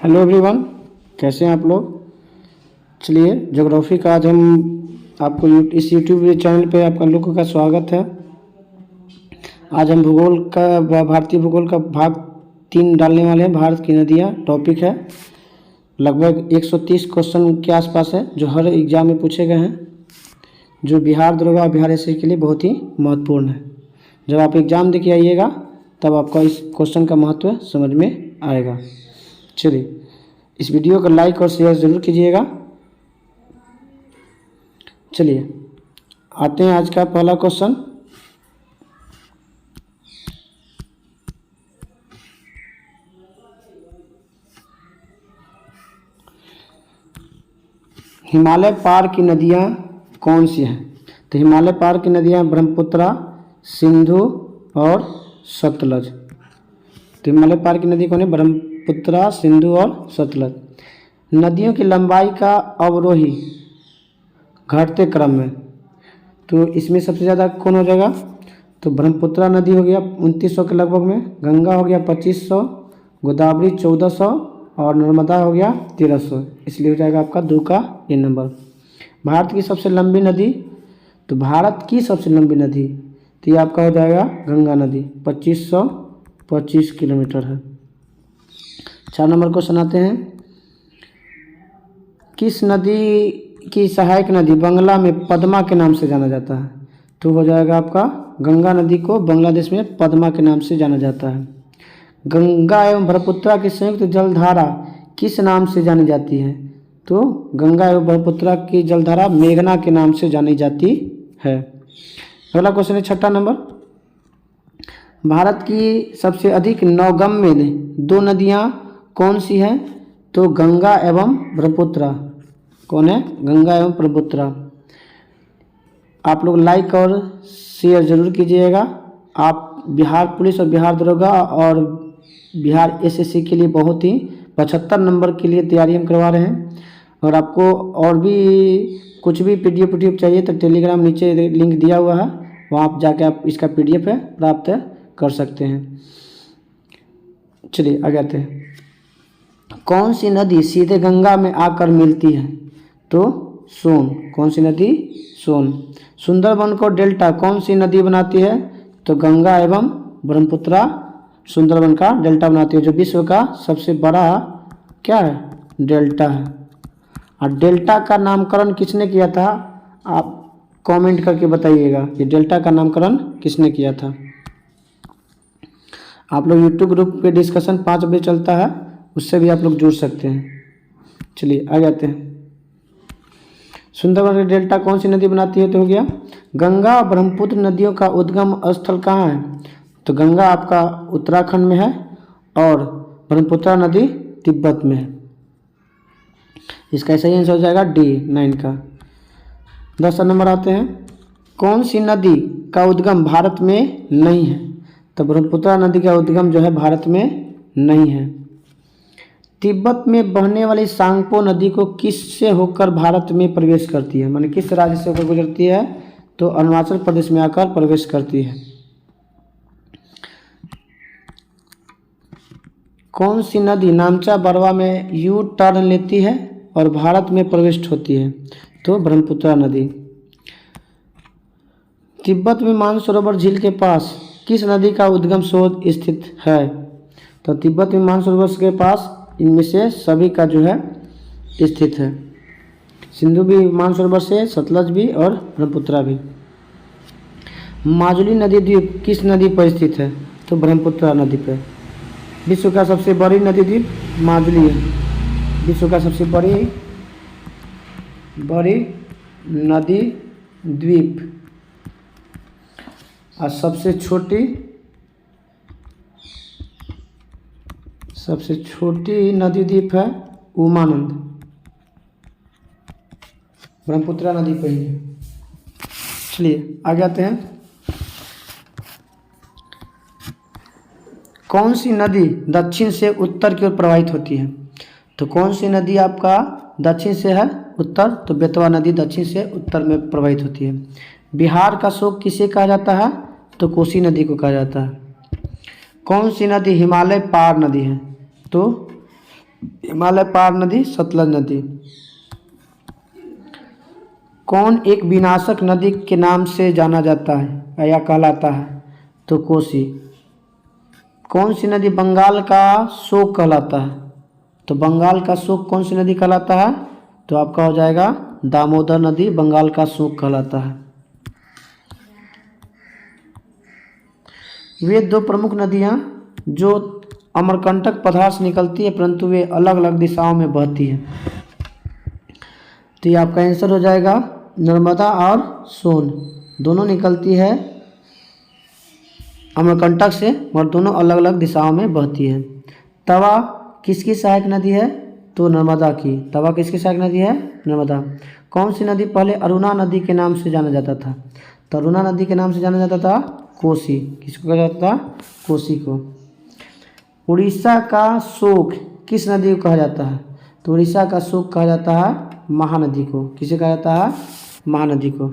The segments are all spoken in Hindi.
हेलो एवरीवन, कैसे हैं आप लोग। चलिए, ज्योग्राफी का आज हम आपको इस यूट्यूब चैनल पे आपका लोगों का स्वागत है। आज हम भूगोल का भारतीय भूगोल का भाग 3 डालने वाले हैं। भारत की नदियाँ टॉपिक है। लगभग 130 क्वेश्चन के आसपास है जो हर एग्जाम में पूछे गए हैं, जो बिहार दरोगा और बिहार एसआई के लिए बहुत ही महत्वपूर्ण है। जब आप एग्ज़ाम देके आइएगा तब आपका इस क्वेश्चन का महत्व समझ में आएगा। चलिए, इस वीडियो को लाइक और शेयर ज़रूर कीजिएगा। चलिए आते हैं आज का पहला क्वेश्चन। हिमालय पार की नदियाँ कौन सी हैं? तो हिमालय पार की नदियाँ ब्रह्मपुत्र, सिंधु और सतलज। तो हिमालय पार की नदी कौन है? ब्रह्मपुत्र, सिंधु और सतलज। नदियों की लंबाई का अवरोही घटते क्रम में, तो इसमें सबसे ज़्यादा कौन हो जाएगा? तो ब्रह्मपुत्र नदी हो गया 2900 के लगभग में, गंगा हो गया 2500, गोदावरी 1400 और नर्मदा हो गया 1300। इसलिए हो जाएगा आपका 2 का ये नंबर। भारत की सबसे लंबी नदी, तो भारत की सबसे लंबी नदी तो ये आपका हो जाएगा गंगा नदी, 2525 किलोमीटर है। 4 नंबर क्वेश्चन आते हैं। किस नदी की सहायक नदी बांग्ला में पद्मा के नाम से जाना जाता है? तो हो जाएगा आपका गंगा नदी को बांग्लादेश में पद्मा के नाम से जाना जाता है। गंगा एवं ब्रह्मपुत्र की संयुक्त जलधारा किस नाम से जानी जाती है? तो गंगा एवं ब्रह्मपुत्र की जलधारा मेघना के नाम से जानी जाती है। अगला क्वेश्चन है 6 नंबर। भारत की सबसे अधिक नौगम्य 2 नदियाँ कौन सी हैं? तो गंगा एवं ब्रह्मपुत्र। कौन है? गंगा एवं ब्रह्मपुत्र। आप लोग लाइक और शेयर ज़रूर कीजिएगा। आप बिहार पुलिस और बिहार दरोगा और बिहार एसएससी के लिए बहुत ही 75 नंबर के लिए तैयारी हम करवा रहे हैं। और आपको और भी कुछ भी पीडीएफ चाहिए तो टेलीग्राम नीचे लिंक दिया हुआ है, वहाँ आप जाके आप इसका पीडीएफ है प्राप्त कर सकते हैं। चलिए आगे आते हैं। कौन सी नदी सीधे गंगा में आकर मिलती है? तो सोन। कौन सी नदी? सोन। सुंदरबन को डेल्टा कौन सी नदी बनाती है? तो गंगा एवं ब्रह्मपुत्र सुंदरबन का डेल्टा बनाती है, जो विश्व का सबसे बड़ा क्या है? डेल्टा है। और डेल्टा का नामकरण किसने किया था? आप कमेंट करके बताइएगा कि डेल्टा का नामकरण किसने किया था। आप लोग यूट्यूब ग्रुप पे डिस्कशन 5 बजे चलता है, उससे भी आप लोग जुड़ सकते हैं। चलिए आगे आते हैं। सुंदरबन डेल्टा कौन सी नदी बनाती है? तो हो गया गंगा और ब्रह्मपुत्र नदियों का उद्गम स्थल कहाँ है? तो गंगा आपका उत्तराखंड में है और ब्रह्मपुत्र नदी तिब्बत में है। इसका सही आंसर हो जाएगा डी 9 का। 10 नंबर आते हैं। कौन सी नदी का उद्गम भारत में नहीं है? तो ब्रह्मपुत्र नदी का उद्गम जो है भारत में नहीं है। तिब्बत में बहने वाली सांगपो नदी को किस से होकर भारत में प्रवेश करती है? माने किस राज्य से होकर गुजरती है? तो अरुणाचल प्रदेश में आकर प्रवेश करती है। कौन सी नदी नामचा बरवा में यू टर्न लेती है और भारत में प्रविष्ट होती है? तो ब्रह्मपुत्र नदी। तिब्बत में मानसरोवर झील के पास किस नदी का उद्गम स्रोत स्थित है? तो तिब्बत में मानसरोवर के पास इनमें से सभी का जो है स्थित है। सिंधु भी मानसरोवर से, सतलज भी और ब्रह्मपुत्र भी। माजुली नदी द्वीप किस नदी पर स्थित है? तो ब्रह्मपुत्र नदी पर। विश्व का सबसे बड़ी नदी द्वीप माजुली है। विश्व का सबसे बड़ी नदी द्वीप और सबसे छोटी नदी द्वीप है उमानंद। ब्रह्मपुत्र नदी पर ही है। चलिए आगे आते हैं। कौन सी नदी दक्षिण से उत्तर की ओर प्रवाहित होती है? तो कौन सी नदी आपका दक्षिण से है उत्तर? तो बेतवा नदी दक्षिण से उत्तर में प्रवाहित होती है। बिहार का शोक किसे कहा जाता है? तो कोसी नदी को कहा जाता है। कौन सी नदी हिमालय पार नदी है? तो हिमालय पार नदी सतलज नदी। कौन एक विनाशक नदी के नाम से जाना जाता है या कहलाता है? तो कोसी। कौन सी नदी बंगाल का शोक कहलाता है? तो बंगाल का शोक कौन सी नदी कहलाता है? तो आपका हो जाएगा दामोदर नदी बंगाल का शोक कहलाता है। वे दो प्रमुख नदियाँ जो अमरकंटक पठार से निकलती है परंतु वे अलग अलग दिशाओं में बहती है। तो ये आपका आंसर हो जाएगा नर्मदा और सोन, दोनों निकलती है अमरकंटक से और दोनों अलग अलग दिशाओं में बहती है। तवा किसकी सहायक नदी है? तो नर्मदा की। तवा किसकी सहायक नदी है? नर्मदा। कौन सी नदी पहले अरुणा नदी के नाम से जाना जाता था? तो अरुणा नदी के नाम से जाना जाता था कोसी। किसको कहा जाता था? कोसी को। उड़ीसा का शोक किस नदी को कहा जाता है? तो उड़ीसा का शोक कहा जाता है महानदी को। किसे कहा जाता है? महानदी को।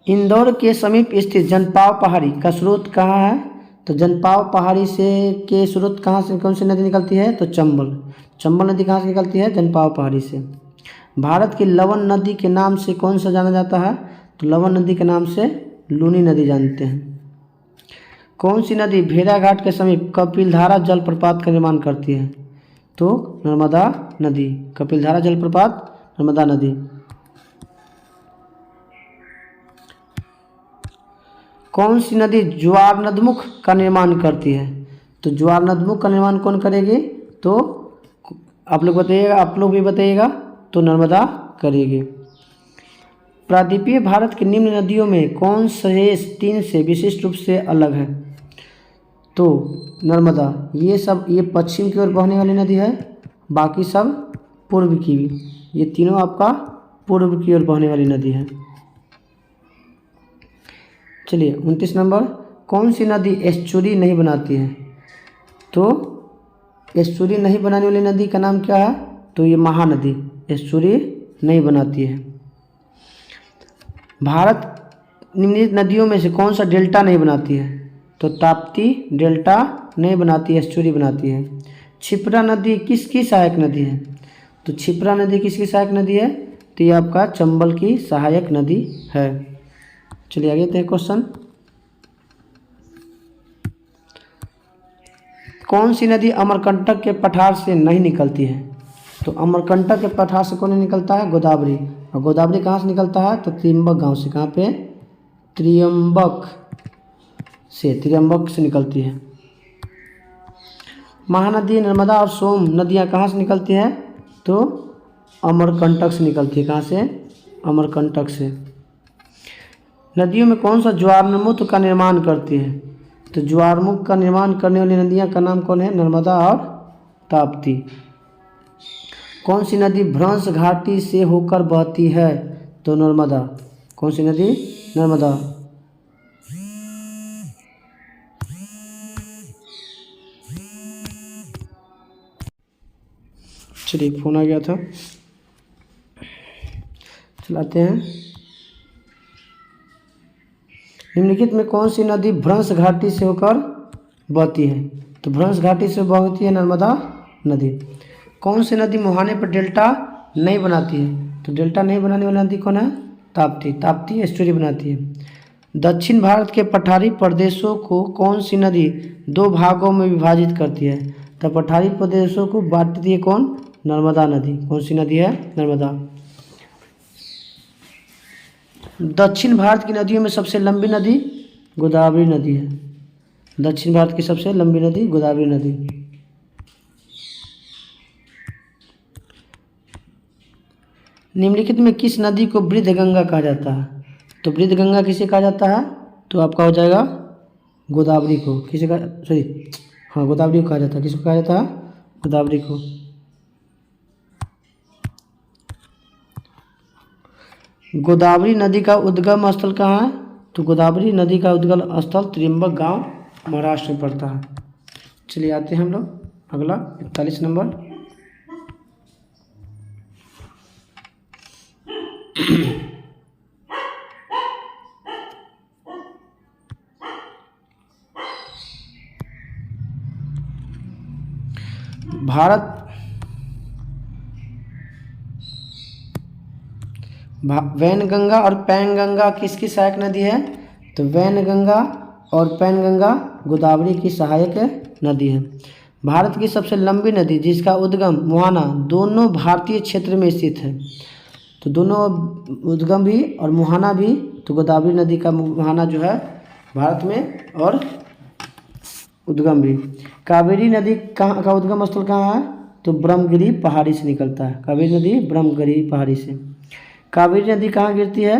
इंदौर के समीप स्थित जनपाव पहाड़ी का स्रोत कहाँ है? तो जनपाव पहाड़ी से के स्रोत कहाँ से, कौन सी नदी निकलती है? तो चंबल। चंबल नदी कहाँ से निकलती है? जनपाव पहाड़ी से। भारत की लवन नदी के नाम से कौन सा जाना जाता है? तो लवन नदी के नाम से लूनी नदी जानते हैं। कौन सी नदी भेड़ाघाट के समीप कपिलधारा जलप्रपात का निर्माण करती है? तो नर्मदा नदी। कपिलधारा जलप्रपात नर्मदा नदी। कौन सी नदी ज्वार नदमुख का निर्माण करती है? तो ज्वार नदमुख का निर्माण कौन करेगी? तो आप लोग बताइएगा, आप लोग भी बताइएगा। तो नर्मदा करेगी। प्रायद्वीपीय भारत की निम्न नदियों में कौन शेष तीन से विशिष्ट रूप से अलग है? तो नर्मदा। ये पश्चिम की ओर बहने वाली नदी है, बाकी सब पूर्व की। ये तीनों आपका पूर्व की ओर बहने वाली नदी है। चलिए 29 नंबर, कौन सी नदी एस्चुरी नहीं बनाती है? तो एस्चुरी नहीं बनाने वाली नदी का नाम क्या है? तो ये महानदी एस्चुरी नहीं बनाती है। भारत निम्नलिखित नदियों में से कौन सा डेल्टा नहीं बनाती है? तो ताप्ती डेल्टा नहीं बनाती, एस्चुरी बनाती है। क्षिप्रा नदी किसकी सहायक नदी है? तो क्षिप्रा नदी किसकी सहायक नदी है? तो ये आपका चंबल की सहायक नदी है। चलिए आगे देखते हैं क्वेश्चन। कौन सी नदी अमरकंटक के पठार से नहीं निकलती है? तो अमरकंटक के पठार से कौन निकलता है? गोदावरी। और गोदावरी कहाँ से निकलता है? तो त्रियंबक गांव से। कहाँ पे? त्रियंबक से निकलती है। महानदी नर्मदा और सोम नदियाँ कहाँ से निकलती है? तो अमरकंटक से निकलती है। कहाँ से? अमरकंटक से। नदियों में कौन सा ज्वारमुख का निर्माण करती है? तो ज्वारमुख का निर्माण करने वाली नदियाँ का नाम कौन है? नर्मदा और ताप्ती। कौन सी नदी भ्रंश घाटी से होकर बहती है? तो नर्मदा। कौन सी नदी? नर्मदा। चलिए फोन आ गया था, चलाते हैं। निम्नलिखित में कौन सी नदी भ्रंश घाटी से होकर बहती है? तो भ्रंश घाटी से बहती है नर्मदा नदी। कौन सी नदी मुहाने पर डेल्टा नहीं बनाती है? तो डेल्टा नहीं बनाने वाली नदी कौन है? ताप्ती। ताप्ती एस्चुरी बनाती है। दक्षिण भारत के पठारी प्रदेशों को कौन सी नदी दो भागों में विभाजित करती है? तो पठारी प्रदेशों को बांटती है कौन? नर्मदा नदी। कौन सी नदी है? नर्मदा। दक्षिण भारत की नदियों में सबसे लंबी नदी गोदावरी नदी है। दक्षिण भारत की सबसे लंबी नदी गोदावरी नदी। निम्नलिखित में किस नदी को वृद्ध गंगा कहा जाता है? तो वृद्ध गंगा किसे कहा जाता है? तो आपका हो जाएगा गोदावरी को। किसे कहा, सॉरी, हाँ गोदावरी को कहा जाता है। किसको कहा जाता है? गोदावरी को। गोदावरी नदी का उद्गम स्थल कहाँ है? तो गोदावरी नदी का उद्गम स्थल त्रियंबक गांव महाराष्ट्र में पड़ता है। चलिए आते हैं हम लोग अगला 41 नंबर। वैनगंगा और पैनगंगा किसकी सहायक नदी है? तो वैनगंगा और पैनगंगा गोदावरी की सहायक नदी है। भारत की सबसे लंबी नदी जिसका उद्गम मोहाना दोनों भारतीय क्षेत्र में स्थित है। तो दोनों उद्गम भी और मुहाना भी, तो गोदावरी नदी का मुहाना जो है भारत में और उद्गम भी। कावेरी नदी कहाँ का उद्गम स्थल कहाँ है? तो ब्रह्मगिरी पहाड़ी से निकलता है। कावेरी नदी ब्रह्मगिरी पहाड़ी से। कावेरी नदी कहाँ गिरती है?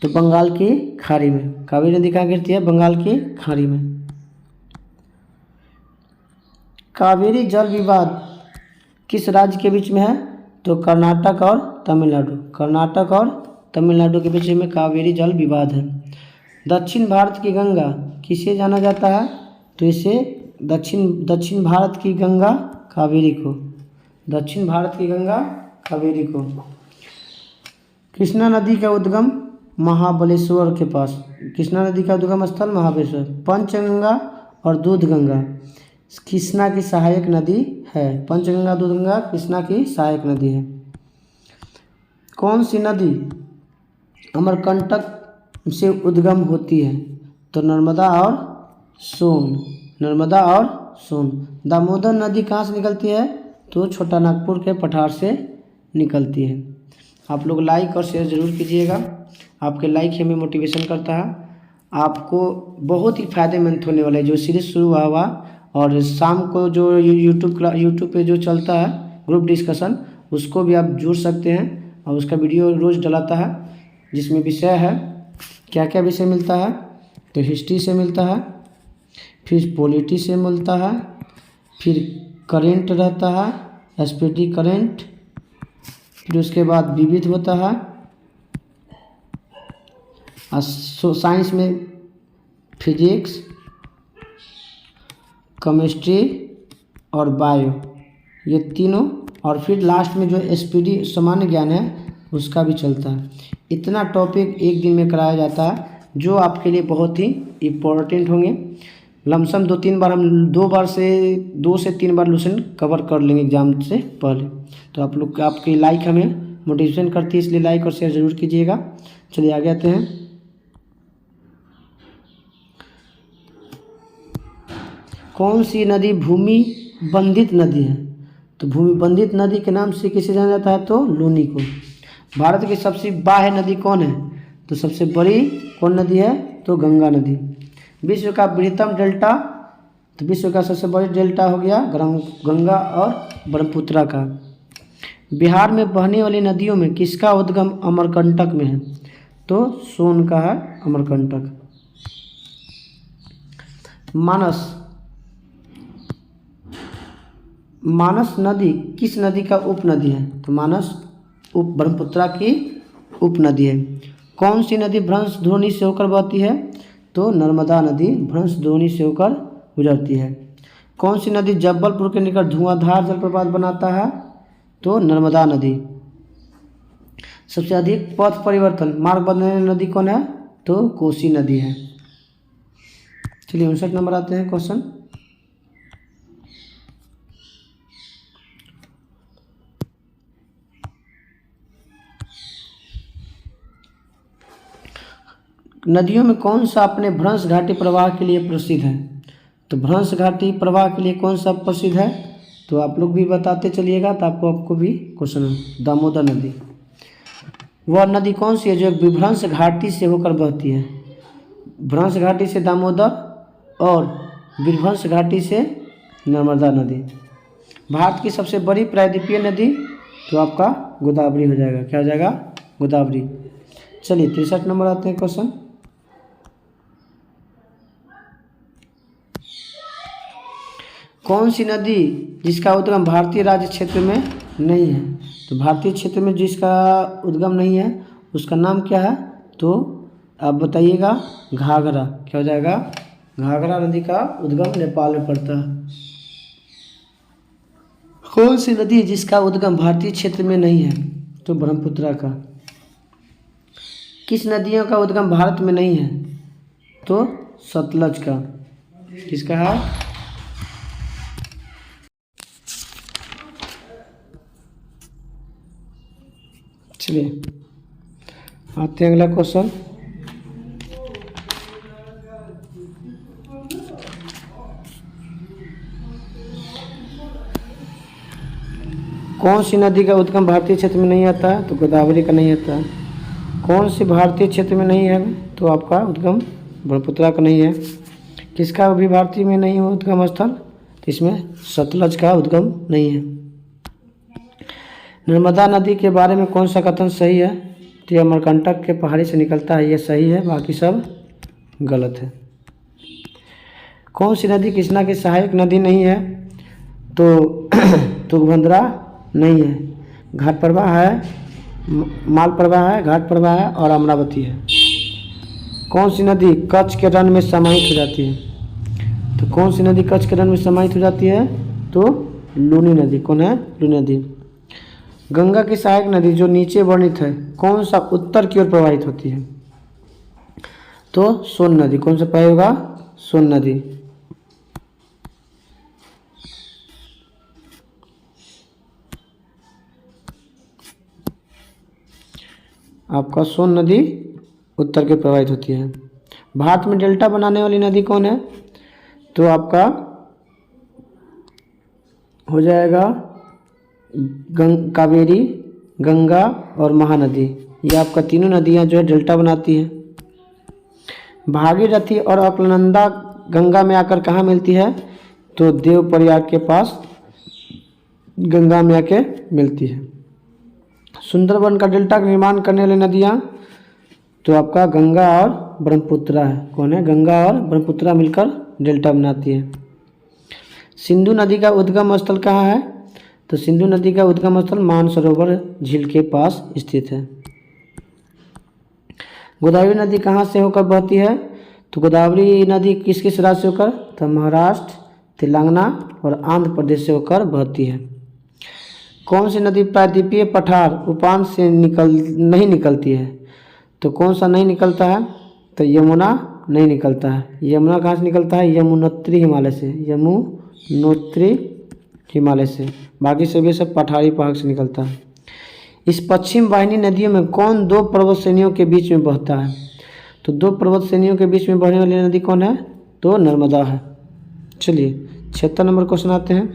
तो बंगाल की खाड़ी में। कावेरी नदी कहाँ गिरती है? बंगाल की खाड़ी में। कावेरी जल विवाद किस राज्य के बीच में है? तो कर्नाटक और तमिलनाडु। कर्नाटक और तमिलनाडु के बीच में कावेरी जल विवाद है। दक्षिण भारत की गंगा किसे जाना जाता है? तो इसे दक्षिण भारत की गंगा कावेरी को। दक्षिण भारत की गंगा कावेरी को। कृष्णा नदी का उद्गम महाबलेश्वर के पास। कृष्णा नदी का उद्गम स्थल महाबलेश्वर। पंचगंगा और दूधगंगा कृष्णा की सहायक नदी है। पंचगंगा दूधगंगा कृष्णा की सहायक नदी है। कौन सी नदी अमरकंटक से उद्गम होती है? तो नर्मदा और सोन। नर्मदा और सोन। दामोदर नदी कहाँ से निकलती है? तो छोटा नागपुर के पठार से निकलती है। आप लोग लाइक और शेयर ज़रूर कीजिएगा। आपके लाइक हमें मोटिवेशन करता है। आपको बहुत ही फ़ायदेमंद होने वाला है जो सीरीज शुरू हुआ और शाम को जो यूट्यूब पे जो चलता है ग्रुप डिस्कशन, उसको भी आप जुड़ सकते हैं और उसका वीडियो रोज़ डलाता है जिसमें विषय है, क्या क्या विषय मिलता है। तो हिस्ट्री से मिलता है, फिर पॉलिटी से मिलता है, फिर करेंट रहता है, एसपीटी करेंट, फिर उसके बाद विविध होता है। साइंस में फिजिक्स, केमिस्ट्री और बायो, ये तीनों, और फिर लास्ट में जो एसपीडी सामान्य ज्ञान है उसका भी चलता है। इतना टॉपिक एक दिन में कराया जाता है जो आपके लिए बहुत ही इम्पोर्टेंट होंगे। लमसम 2-3 बार हम 2 से 3 बार लेसन कवर कर लेंगे एग्जाम से पहले। तो आप लोग आपकी लाइक हमें मोटिवेशन करती है, इसलिए लाइक और शेयर ज़रूर कीजिएगा। चलिए आगे आते हैं। कौन सी नदी भूमि बंधित नदी है? तो भूमि बंधित नदी के नाम से किसे जाना जाता है? तो लूनी को। भारत की सबसे बाह्य नदी कौन है? तो सबसे बड़ी कौन नदी है? तो गंगा नदी। विश्व का बृहत्तम डेल्टा, तो विश्व का सबसे बड़ी डेल्टा हो गया गंगा और ब्रह्मपुत्र का। बिहार में बहने वाली नदियों में किसका उद्गम अमरकंटक में है? तो सोन का है अमरकंटक। मानस नदी किस नदी का उपनदी है? तो मानस ब्रह्मपुत्र की उपनदी है। कौन सी नदी भ्रंश ध्रोणी से होकर बहती है? तो नर्मदा नदी भ्रंश ध्रोणी से होकर गुजरती है। कौन सी नदी जबलपुर के निकट धुआंधार जलप्रपात बनाता है? तो नर्मदा नदी। सबसे अधिक पथ परिवर्तन मार्ग बदलने नदी कौन है? तो कोसी नदी है। चलिए 59 नंबर आते हैं क्वेश्चन। नदियों में कौन सा अपने भ्रंश घाटी प्रवाह के लिए प्रसिद्ध है? तो भ्रंश घाटी प्रवाह के लिए कौन सा प्रसिद्ध है? तो आप लोग भी बताते चलिएगा तो आपको भी क्वेश्चन। दामोदर नदी। वह नदी कौन सी है जो विभ्रंश घाटी से होकर बहती है? भ्रंश घाटी से दामोदर और विभ्रंश घाटी से नर्मदा नदी। भारत की सबसे बड़ी प्रायद्वीपीय नदी तो आपका गोदावरी हो जाएगा। क्या हो जाएगा? गोदावरी। चलिए 63 नंबर आते हैं क्वेश्चन। कौन सी नदी जिसका उद्गम भारतीय राज्य क्षेत्र में नहीं है? तो भारतीय क्षेत्र में जिसका उद्गम नहीं है उसका नाम क्या है? तो आप बताइएगा। घाघरा। क्या हो जाएगा? घाघरा नदी का उद्गम नेपाल में पड़ता है। कौन सी नदी जिसका उद्गम भारतीय क्षेत्र में नहीं है? तो ब्रह्मपुत्र का। किस नदियों का उद्गम भारत में नहीं है? तो सतलज का। किसका है? चलिए आते हैं अगला क्वेश्चन। कौन सी नदी का उद्गम भारतीय क्षेत्र में नहीं आता है? तो गोदावरी का नहीं आता है। कौन सी भारतीय क्षेत्र में नहीं है? तो आपका उद्गम ब्रह्मपुत्र का नहीं है। किसका भी भारतीय में नहीं हो उद्गम स्थल? तो इसमें सतलज का उद्गम नहीं है। नर्मदा नदी के बारे में कौन सा कथन सही है? तो यह अमरकंटक के पहाड़ी से निकलता है, यह सही है, बाकी सब गलत है। कौन सी नदी कृष्णा की सहायक नदी नहीं है? तो तुंगभद्रा नहीं है। घाट प्रवाह है, माल प्रवाह है, घाट प्रवाह है और अमरावती है। कौन सी नदी कच्छ के रण में समाहित हो जाती है? तो कौन सी नदी कच्छ के रण में समाहित हो जाती है? तो लूनी नदी। कौन है? लूनी नदी। गंगा की सहायक नदी जो नीचे वर्णित है कौन सा उत्तर की ओर प्रवाहित होती है? तो सोन नदी। कौन सा पाया होगा? सोन नदी। आपका सोन नदी उत्तर की प्रवाहित होती है। भारत में डेल्टा बनाने वाली नदी कौन है? तो आपका हो जाएगा कावेरी, गंगा और महानदी। ये आपका तीनों नदियां जो है डेल्टा बनाती हैं। भागीरथी और अलकनंदा गंगा में आकर कहाँ मिलती है? तो देवप्रयाग के पास गंगा में आके मिलती है। सुंदरबन का डेल्टा का निर्माण करने वाली नदियाँ तो आपका गंगा और ब्रह्मपुत्र है। कौन है? गंगा और ब्रह्मपुत्र मिलकर डेल्टा बनाती है। सिंधु नदी का उद्गम स्थल कहाँ है? तो सिंधु नदी का उद्गम स्थल मानसरोवर झील के पास स्थित है। गोदावरी नदी कहाँ से होकर बहती है? तो गोदावरी नदी किस किस राज्य से होकर? तो महाराष्ट्र, तेलंगाना और आंध्र प्रदेश से होकर बहती है। कौन सी नदी प्रायद्वीपीय पठार उफान से नहीं निकलती है? तो कौन सा नहीं निकलता है? तो यमुना नहीं निकलता है। यमुना कहाँ से निकलता है? यमुनोत्री हिमालय से। यमुनोत्री हिमालय से। बाकी सभी सब पठारी पहाड़ से निकलता है। इस पश्चिम वाहिनी नदियों में कौन दो पर्वत श्रेणियों के बीच में बहता है? तो दो पर्वत श्रेणियों के बीच में बहने वाली नदी कौन है? तो नर्मदा है। चलिए 76 नंबर क्वेश्चन आते हैं।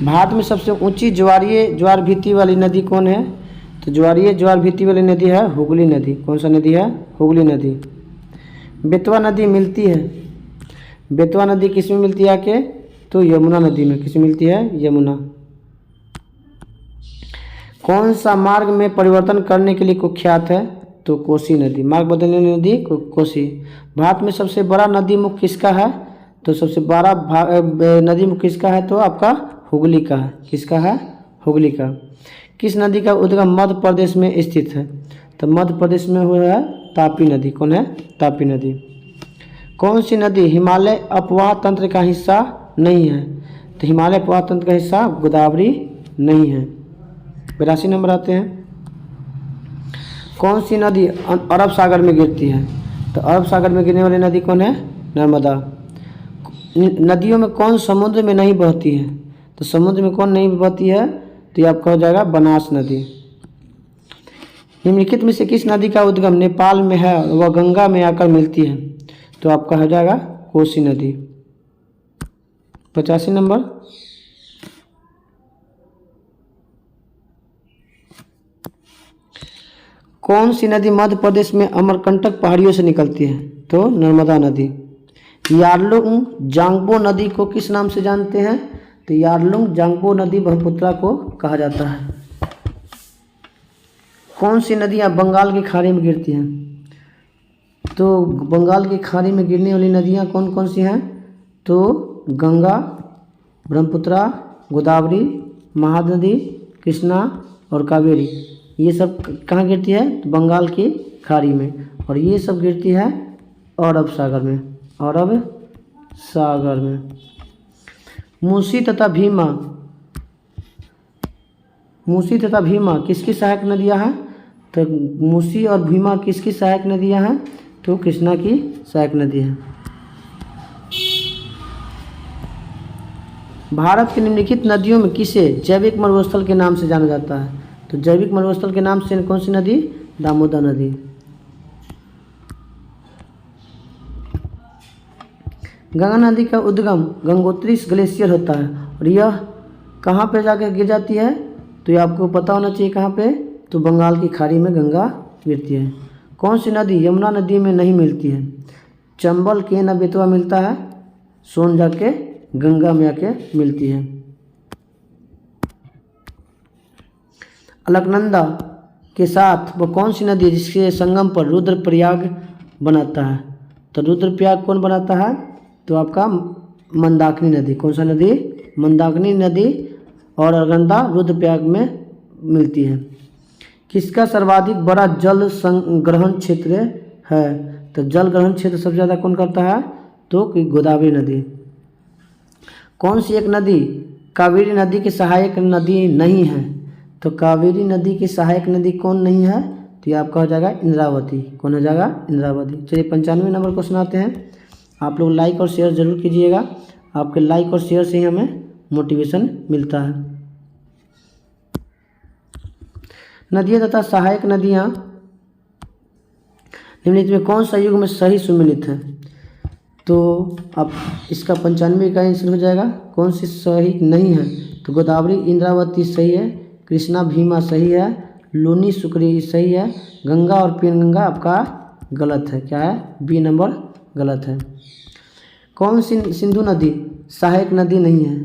भारत में सबसे ऊंची ज्वार भीति वाली नदी कौन है? तो ज्वार भीति वाली नदी है हुगली नदी। कौन सा नदी है? हुगली नदी। बेतवा नदी मिलती है, बेतवा नदी किस में मिलती है आके? तो यमुना नदी में। किस में मिलती है? यमुना। कौन सा मार्ग में परिवर्तन करने के लिए कुख्यात है? तो कोसी नदी। मार्ग बदलने वाली नदी कोसी। भारत में सबसे बड़ा नदी मुख किसका है? तो सबसे बड़ा नदी मुख किसका है? तो आपका हुगली का है। किसका है? हुगली का। किस नदी का उद्गम मध्य प्रदेश में स्थित है? तो मध्य प्रदेश में हुआ है तापी नदी। कौन है? तापी नदी। कौन सी नदी हिमालय अपवाह तंत्र का हिस्सा नहीं है? तो हिमालय अपवाह तंत्र का हिस्सा गोदावरी नहीं है। 82 नंबर आते हैं। कौन सी नदी अरब सागर में गिरती है? तो अरब सागर में गिरने वाली नदी कौन है? नर्मदा। नदियों में कौन समुद्र में नहीं बहती है? तो समुद्र में कौन नहीं बहती है? तो ये आपका हो जाएगा बनास नदी। निम्नलिखित में से किस नदी का उद्गम नेपाल में है और वह गंगा में आकर मिलती है? तो आपका हो जाएगा कोसी नदी। 85 नंबर। कौन सी नदी मध्य प्रदेश में अमरकंटक पहाड़ियों से निकलती है? तो नर्मदा नदी। यारलुंग जांगबो नदी को किस नाम से जानते हैं? तो यारलुंग जांगबो नदी ब्रह्मपुत्र को कहा जाता है। कौन सी नदियाँ बंगाल की खाड़ी में गिरती हैं? तो बंगाल की खाड़ी में गिरने वाली नदियाँ कौन कौन सी हैं? तो गंगा, ब्रह्मपुत्र, गोदावरी, महानदी, कृष्णा और कावेरी। ये सब कहाँ गिरती है? तो बंगाल की खाड़ी में। और ये सब गिरती है अरब सागर में। अरब सागर में। मूसी तथा भीमा किसकी सहायक नदियाँ हैं? तो मूसी और भीमा किसकी सहायक नदियाँ हैं? तो कृष्णा की सहायक नदी है। भारत की निम्नलिखित नदियों में किसे जैविक मरुस्थल के नाम से जाना जाता है? तो जैविक मरुस्थल के नाम से कौन सी नदी? दामोदर नदी। गंगा नदी का उद्गम गंगोत्री ग्लेशियर होता है और यह कहाँ पे जाकर गिर जाती है? तो ये आपको पता होना चाहिए कहाँ पे, तो बंगाल की खाड़ी में गंगा गिरती है। कौन सी नदी यमुना नदी में नहीं मिलती है? चंबल के न बेतवा मिलता है, सोन जाके गंगा में आके मिलती है। अलकनंदा के साथ वो कौन सी नदी है जिसके संगम पर रुद्रप्रयाग बनाता है? तो रुद्रप्रयाग कौन बनाता है? तो आपका मंदाकिनी नदी। कौन सा नदी? मंदाकिनी नदी और अलकनंदा रुद्रप्रयाग में मिलती है। किसका सर्वाधिक बड़ा जल ग्रहण क्षेत्र है? तो जल ग्रहण क्षेत्र सबसे ज़्यादा कौन करता है? तो गोदावरी नदी। कौन सी एक नदी कावेरी नदी की सहायक नदी नहीं है? तो कावेरी नदी की सहायक नदी कौन नहीं है? तो ये आपका हो जाएगा इंद्रावती। कौन हो जाएगा? इंद्रावती। चलिए 95 नंबर क्वेश्चन आते हैं। आप लोग लाइक और शेयर ज़रूर कीजिएगा, आपके लाइक और शेयर से ही हमें मोटिवेशन मिलता है। नदियाँ तथा सहायक नदियाँ निम्नलिखित में कौन सा युग में सही सुमेलित है? तो अब इसका 95 का आंसर हो जाएगा। कौन सी सही नहीं है? तो गोदावरी इंद्रावती सही है, कृष्णा भीमा सही है, लूनी शुक्री सही है, गंगा और पेनगंगा आपका गलत है। क्या है? बी नंबर गलत है। कौन सी सिंधु नदी सहायक नदी नहीं है?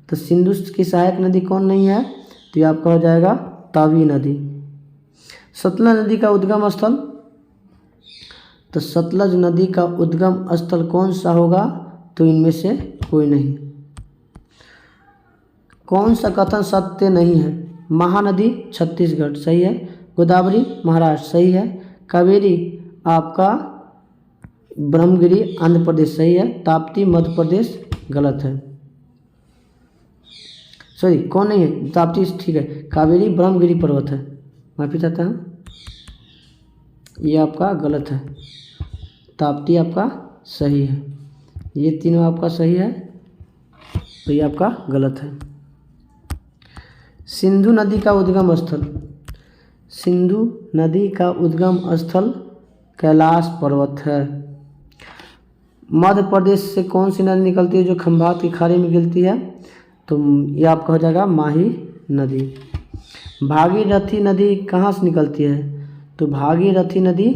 तो सिंधु की सहायक नदी कौन नहीं है? तो ये आपका हो जाएगा तावी नदी। सतलज नदी का उद्गम स्थल? तो सतलज नदी का उद्गम स्थल कौन सा होगा? तो इनमें से कोई नहीं। कौन सा कथन सत्य नहीं है? महानदी छत्तीसगढ़ सही है, गोदावरी महाराष्ट्र सही है, कावेरी आपका ब्रह्मगिरी आंध्र प्रदेश सही है, ताप्ती मध्य प्रदेश गलत है। सॉरी कौन नहीं है? ताप्ती ठीक है, कावेरी ब्रह्मगिरी पर्वत है, माफी चाहता हूँ, ये आपका गलत है। ताप्ती आपका सही है, ये तीनों आपका सही है, तो ये आपका गलत है। सिंधु नदी का उद्गम स्थल? सिंधु नदी का उद्गम स्थल कैलाश पर्वत है। मध्य प्रदेश से कौन सी नदी निकलती है जो खंभात की खाड़ी में गिरती है? तो ये आपका हो जाएगा माही नदी। भागीरथी नदी कहाँ से निकलती है? तो भागीरथी नदी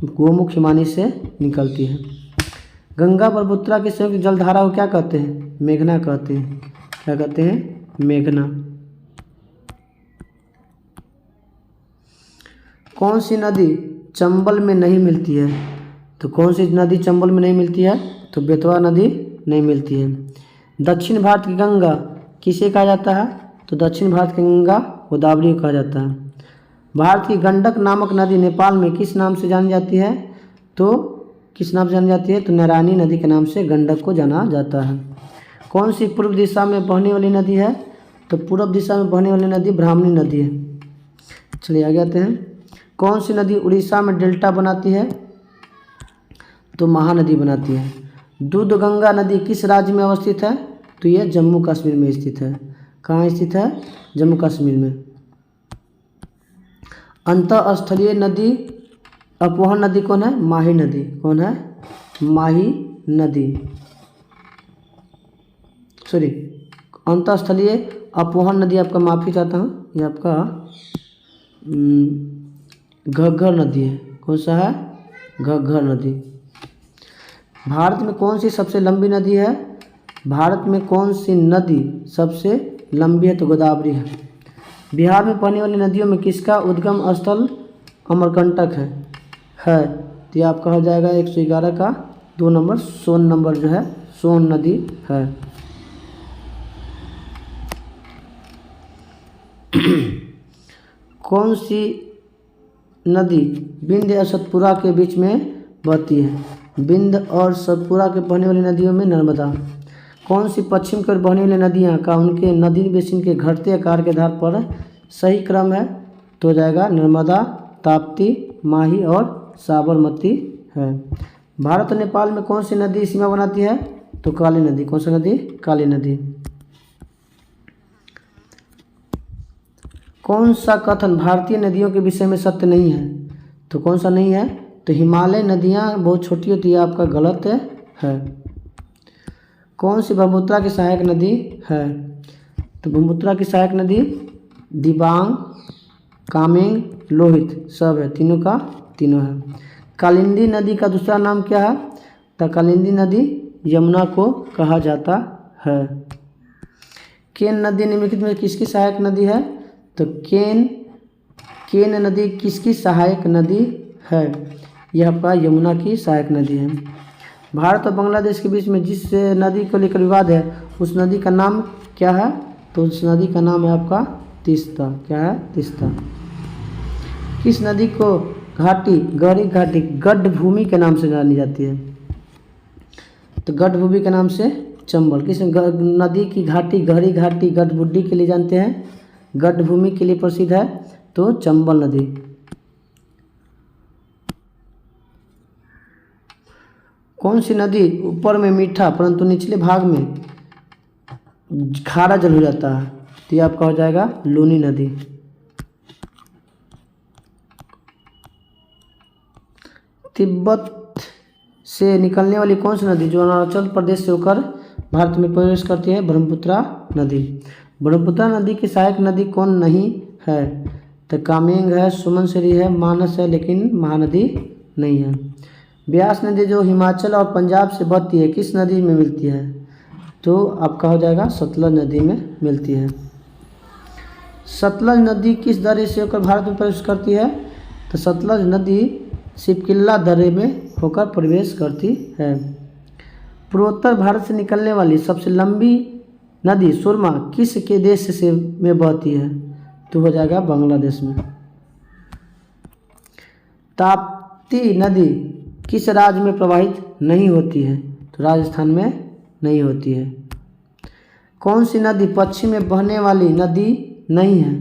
गोमुख हिमानी से निकलती है। गंगा ब्रह्मपुत्रा के संयुक्त जलधारा को क्या कहते हैं? मेघना कहते हैं। क्या कहते हैं? मेघना। कौन सी नदी चंबल में नहीं मिलती है? तो कौन सी नदी चंबल में नहीं मिलती है? तो बेतवा नदी नहीं मिलती है। दक्षिण भारत की गंगा किसे कहा जाता है? तो दक्षिण भारत की गंगा गोदावरी को कहा जाता है। भारत की गंडक नामक नदी नेपाल में किस नाम से जानी जाती है? तो किस नाम से जानी जाती है? तो नारायणी नदी के नाम से गंडक को जाना जाता है। कौन सी पूर्व दिशा में बहने वाली नदी है? तो पूर्व दिशा में बहने वाली नदी ब्राह्मणी नदी है। चलिए आगे आते हैं। कौन सी नदी उड़ीसा में डेल्टा बनाती है? तो महानदी बनाती है। दूधगंगा नदी किस राज्य में अवस्थित है? तो यह जम्मू कश्मीर में स्थित है। कहाँ स्थित है? जम्मू कश्मीर में। अंतःस्थलीय नदी अपवहन नदी कौन है? माही नदी। कौन है? माही नदी। सॉरी अंतःस्थलीय अपवहन नदी आपका, माफ़ी चाहता हूँ, ये आपका घग्गर नदी है। कौन सा है? घग्गर नदी। भारत में कौन सी सबसे लंबी नदी है? भारत में कौन सी नदी सबसे लंबी है? तो गोदावरी है। बिहार में बहने वाली नदियों में किसका उद्गम स्थल अमरकंटक है? तो ये आपका हो जाएगा 111 का 2 नंबर, सोन नंबर जो है सोन नदी है। कौन सी नदी बिंद और सतपुरा के बीच में बहती है? बिंद और सतपुरा के बहने वाली नदियों में नर्मदा। कौन सी पश्चिम की ओर बहने वाली नदियाँ का उनके नदी बेसिन के घटते आकार के आधार पर सही क्रम है? तो हो जाएगा नर्मदा, ताप्ती, माही और साबरमती है। भारत और नेपाल में कौन सी नदी सीमा बनाती है? तो काली नदी। कौन सी नदी? काली नदी। कौन सा कथन भारतीय नदियों के विषय में सत्य नहीं है? तो कौन सा नहीं है? तो हिमालय नदियाँ बहुत छोटी होती है, आपका गलत है। कौन सी ब्रह्मपुत्रा की सहायक नदी है? तो ब्रह्मपुत्रा की सहायक नदी दिबांग, कामेंग, लोहित सब है, तीनों का तीनों है। कालिंदी नदी का दूसरा नाम क्या है? तो कालिंदी नदी यमुना को कहा जाता है। केन नदी निम्नलिखित में किसकी सहायक नदी है? तो केन नदी किसकी सहायक नदी है? यह आपका यमुना की सहायक नदी है। भारत और बांग्लादेश के बीच में जिस नदी को लेकर विवाद है उस नदी का नाम क्या है? तो उस नदी का नाम है आपका तीस्ता। क्या है? तीस्ता। किस नदी को घाटी, गहरी घाटी, गड्ढभूमि के नाम से जानी जाती है? तो गड्ढभूमि के नाम से चंबल। किस नदी की घाटी, गहरी घाटी, गड्ढबुड्डी के लिए जानते हैं? गड्ढभूमि के लिए प्रसिद्ध है तो चंबल नदी। कौन सी नदी ऊपर में मीठा परंतु निचले भाग में खारा जल हो जाता है? तो ये आपका हो जाएगा लूनी नदी। तिब्बत से निकलने वाली कौन सी नदी जो अरुणाचल प्रदेश से होकर भारत में प्रवेश करती है? ब्रह्मपुत्रा नदी। ब्रह्मपुत्रा नदी की सहायक नदी कौन नहीं है? तो कामेंग है, सुमनसिरी है, मानस है, लेकिन महानदी नहीं है। ब्यास नदी जो हिमाचल और पंजाब से बहती है किस नदी में मिलती है? तो आपका हो जाएगा सतलज नदी में मिलती है। सतलज नदी किस दर्रे से होकर भारत में प्रवेश करती है? तो सतलज नदी शिवकिल्ला दर्रे में होकर प्रवेश करती है। पूर्वोत्तर भारत से निकलने वाली सबसे लंबी नदी सुरमा किस के देश से में बहती है? तो हो जाएगा बांग्लादेश में। ताप्ती नदी किस राज्य में प्रवाहित नहीं होती है? तो राजस्थान में नहीं होती है। कौन सी नदी पश्चिम में बहने वाली नदी नहीं है?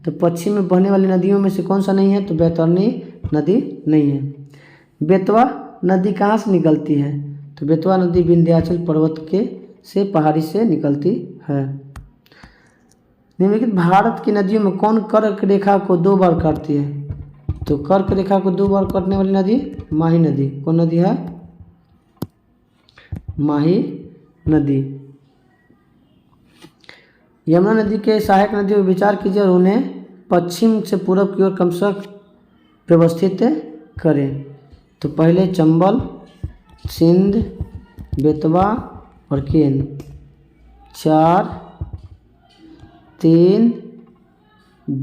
तो पश्चिम में बहने वाली नदियों में से कौन सा नहीं है? तो बैतरणी नदी नहीं है। बेतवा नदी कहाँ से निकलती है? तो बेतवा नदी विंध्याचल पर्वत के से पहाड़ी से निकलती है। निम्नलिखित भारत की नदियों में कौन कर्क रेखा को 2 बार काटती है? तो कर्क रेखा को 2 बार काटने वाली नदी माही नदी। कौन नदी है? माही नदी। यमुना नदी के सहायक नदियों पर विचार कीजिए और उन्हें पश्चिम से पूर्व की ओर क्रमशः व्यवस्थित करें। तो पहले चंबल, सिंध, बेतवा और केन। 4 3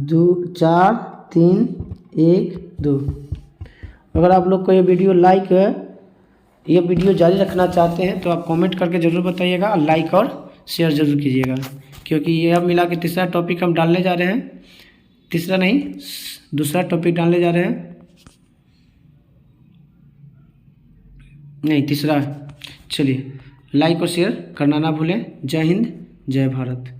2 4 3 1 2। अगर आप लोग को ये वीडियो ये वीडियो जारी रखना चाहते हैं तो आप कमेंट करके ज़रूर बताइएगा, लाइक और शेयर ज़रूर कीजिएगा, क्योंकि ये अब मिला के तीसरा टॉपिक हम डालने जा रहे हैं। तीसरा नहीं, दूसरा टॉपिक डालने जा रहे हैं। नहीं, तीसरा। चलिए, लाइक और शेयर करना ना भूलें। जय हिंद, जय भारत।